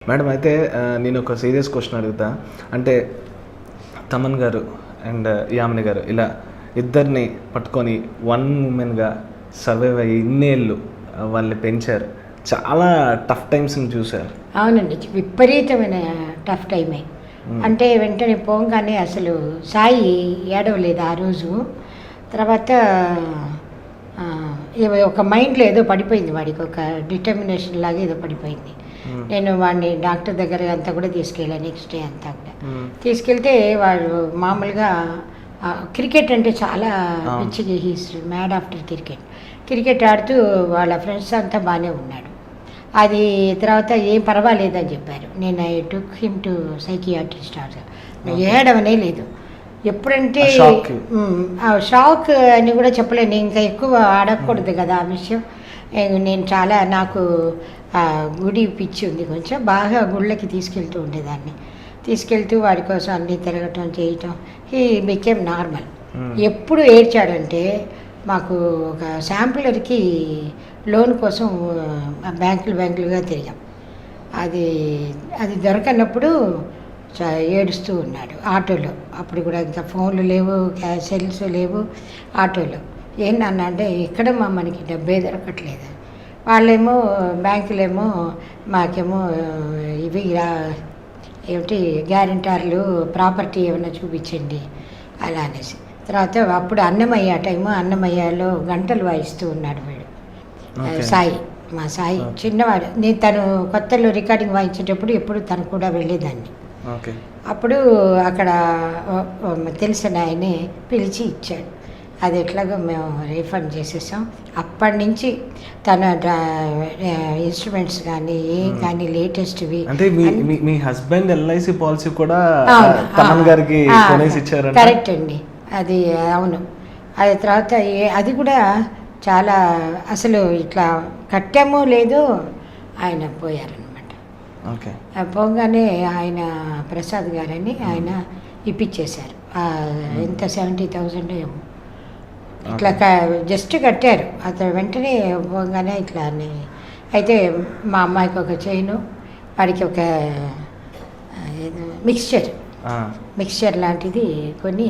Madam అయితే నేను ఒక సీరియస్ క్వశ్చన్ అడుగుతా. అంటే తమన్ గారు అండ్ యామిని గారు ఇలా ఇద్దరిని పట్టుకొని వన్ ఉమెన్గా సర్వైవ్ అయ్యి ఇన్నేళ్ళు వాళ్ళని పెంచారు. చాలా టఫ్ టైమ్స్ని చూశారు. అవునండి, విపరీతమైన టఫ్ టైమే. అంటే వెంటనే పోగానే అసలు సాయి ఏడవలేదు ఆ రోజు. తర్వాత ఒక మైండ్లో ఏదో పడిపోయింది వాడికి, ఒక డిటర్మినేషన్ లాగా ఏదో పడిపోయింది. నేను వాడిని డాక్టర్ దగ్గర అంతా కూడా తీసుకెళ్ళాను. నెక్స్ట్ డే అంతా కూడా తీసుకెళ్తే వాడు మామూలుగా క్రికెట్ అంటే చాలా పిచ్చిగా, హీస్ మ్యాడ్ ఆఫ్టర్ క్రికెట్ ఆడుతూ వాళ్ళ ఫ్రెండ్స్ అంతా బాగానే ఉన్నాడు. అది తర్వాత ఏం పర్వాలేదని చెప్పారు. నేను I took him to psychiatrist. ఏడవనే లేదు. ఎప్పుడంటే షాక్ అని కూడా చెప్పలేను, ఇంకా ఎక్కువ అడగకూడదు కదా ఆ విషయం. నేను చాలా, నాకు గుడి పిచ్చి ఉంది కొంచెం, బాగా గుళ్ళకి తీసుకెళ్తూ ఉండేదాన్ని. తీసుకెళ్తూ వాడి కోసం అన్నీ తిరగటం చేయటం. He became normal. ఎప్పుడు ఏడ్చాడంటే, మాకు ఒక శాంపులర్కి లోన్ కోసం బ్యాంకులుగా తిరిగాం. అది దొరకనప్పుడు ఏడుస్తూ ఉన్నాడు ఆటోలో. అప్పుడు కూడా ఇంకా ఫోన్లు లేవు, సెల్స్ లేవు. ఆటోలో ఏంటన్నా అంటే, ఎక్కడమ్మా మనకి డబ్బే దొరకట్లేదు. వాళ్ళేమో బ్యాంకులేమో మాకేమో ఇవి ఏమిటి గ్యారెంటర్లు, ప్రాపర్టీ ఏమైనా చూపించండి అలా అనేసి. తర్వాత అప్పుడు అన్నమయ్య టైము, అన్నమయ్యలో గంటలు వాయిస్తూ ఉన్నాడు వీడు సాయి. మా సాయి చిన్నవాడు. నేను తను కొత్తలో రికార్డింగ్ వాయించేటప్పుడు ఎప్పుడు తను కూడా వెళ్ళేదాన్ని. అప్పుడు అక్కడ తెలిసిన ఆయనే పిలిచి ఇచ్చాడు. అది ఎట్లాగో మేము రీఫండ్ చేసేసాం. అప్పటి నుంచి తన ఇన్స్ట్రుమెంట్స్ కానీ ఏం కానీ లేటెస్ట్వి. అంటే మీ హస్బెండ్ ఎల్ఐసి పాలసీ కూడా తమన్ గారికి కొనేసి ఇచ్చారు. కరెక్ట్ అండి, అది అవును. అది తర్వాత అది కూడా చాలా, అసలు ఇట్లా కట్టామో లేదో ఆయన పోయారనమాట. పోగానే ఆయన ప్రసాద్ గారని ఆయన ఇప్పించేశారు. ఎంత 70,000 ఏమో ఇట్లా జస్ట్ కట్టారు. అతను వెంటనే పోగానే ఇట్లా అని. అయితే మా అమ్మాయికి ఒక చైను, వాడికి ఒక మిక్స్చర్ లాంటిది కొని,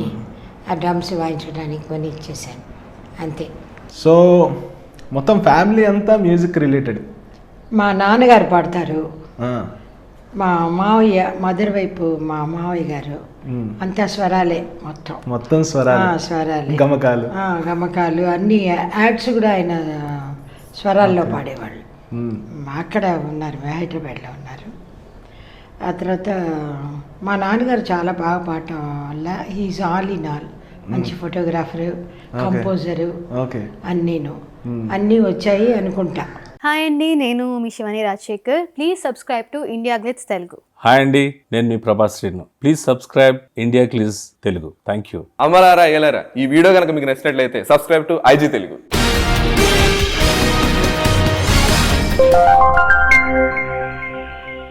ఆ డ్రమ్స్ వాయించడానికి కొని ఇచ్చేసాను అంతే. సో మొత్తం ఫ్యామిలీ అంతా మ్యూజిక్ రిలేటెడ్. మా నాన్నగారు పాడతారు, మా మావయ్య మదర్ వైపు మా మావయ్య గారు అంతా స్వరాలే, మొత్తం స్వరాలే, గమకాలు అన్ని యాడ్స్ కూడా ఆయన స్వరాల్లో పాడేవాళ్ళు. అక్కడ ఉన్నారు, హైదరాబాద్లో ఉన్నారు. ఆ తర్వాత మా నాన్నగారు చాలా బాగా పాడటం వల్ల హీఈస్ ఆల్ ఇన్ ఆల్. మంచి ఫోటోగ్రాఫరు, కంపోజరు, అన్నీ వచ్చాయి అనుకుంటా. హాయ్ అండి, నేను మీ Shivani Rajasekhar. Please subscribe to India glitz Telugu. Hi అండి, నేను మీ Prabhas Srinu. Please subscribe India glitz Telugu. Thank you. అమలారా ఎలారా, ఈ వీడియో కనుక మీకు నచ్చినట్లయితే సబ్స్క్రైబ్ టు IG తెలుగు.